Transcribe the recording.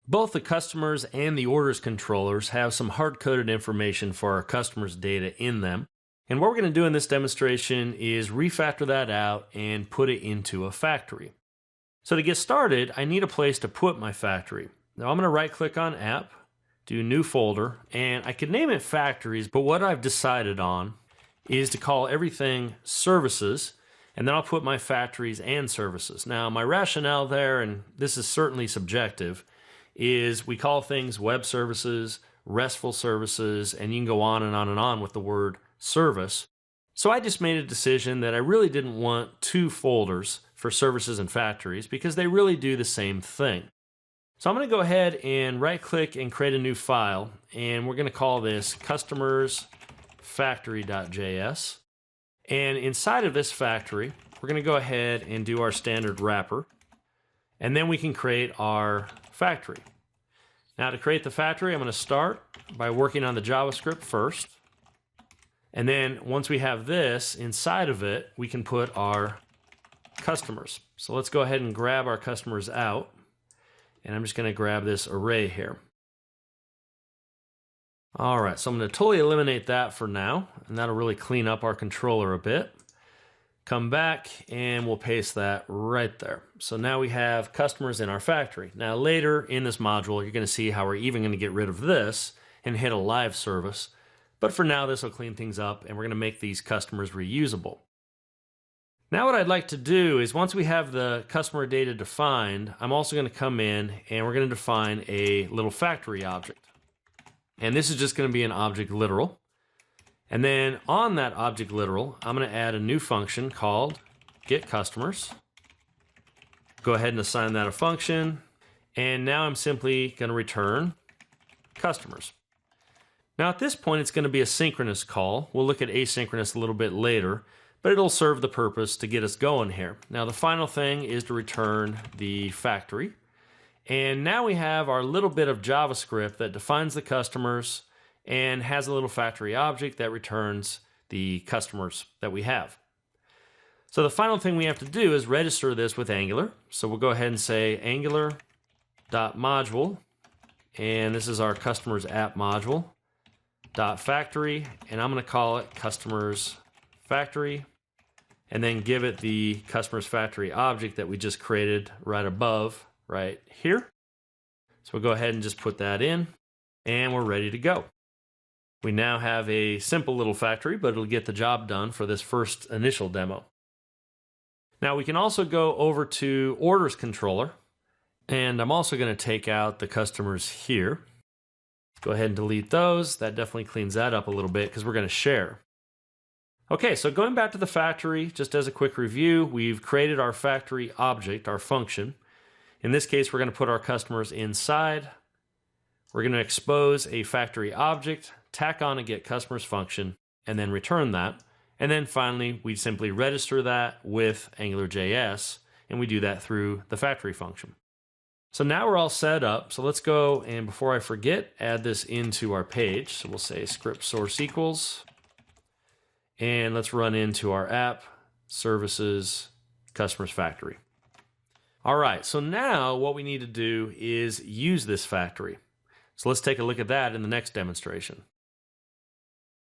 Both the customers and the orders controllers have some hard-coded information for our customers' data in them. And what we're going to do in this demonstration is refactor that out and put it into a factory. So to get started, I need a place to put my factory. Now I'm going to right-click on App, do New Folder, and I could name it Factories, but what I've decided on is to call everything Services, and then I'll put my factories and services. Now my rationale there, and this is certainly subjective, is we call things web services, RESTful services, and you can go on and on and on with the word service. So I just made a decision that I really didn't want two folders for services and factories because they really do the same thing. So I'm going to go ahead and right-click and create a new file, and we're going to call this customersfactory.js. And inside of this factory, we're going to go ahead and do our standard wrapper, and then we can create our factory. Now to create the factory, I'm going to start by working on the JavaScript first. And then once we have this, inside of it, we can put our customers. So let's go ahead and grab our customers out. And I'm just going to grab this array here. All right, so I'm going to totally eliminate that for now, and that'll really clean up our controller a bit. Come back and we'll paste that right there. So now we have customers in our factory. Now later in this module, you're going to see how we're even going to get rid of this and hit a live service. But for now, this will clean things up and we're going to make these customers reusable. Now what I'd like to do is once we have the customer data defined, I'm also going to come in and we're going to define a little factory object. And this is just going to be an object literal. And then on that object literal, I'm going to add a new function called getCustomers. Go ahead and assign that a function. And now I'm simply going to return customers. Now at this point, it's going to be a synchronous call. We'll look at asynchronous a little bit later, but it'll serve the purpose to get us going here. Now the final thing is to return the factory. And now we have our little bit of JavaScript that defines the customers and has a little factory object that returns the customers that we have. So the final thing we have to do is register this with Angular. So we'll go ahead and say angular.module, and this is our customers app module, .factory, and I'm going to call it customers factory, and then give it the customers factory object that we just created right above, right here. So we'll go ahead and just put that in, and we're ready to go. We now have a simple little factory, but it'll get the job done for this first initial demo. Now we can also go over to orders controller, and I'm also going to take out the customers here. Go ahead and delete those. That definitely cleans that up a little bit because we're going to share. Okay, so going back to the factory, just as a quick review, we've created our factory object, our function. In this case, we're going to put our customers inside. We're going to expose a factory object, tack on a getCustomers function, and then return that. And then finally, we simply register that with AngularJS, and we do that through the factory function. So now we're all set up. So let's go, and before I forget, add this into our page. So we'll say script source equals, and let's run into our app, services, customers factory. All right, so now what we need to do is use this factory. So let's take a look at that in the next demonstration.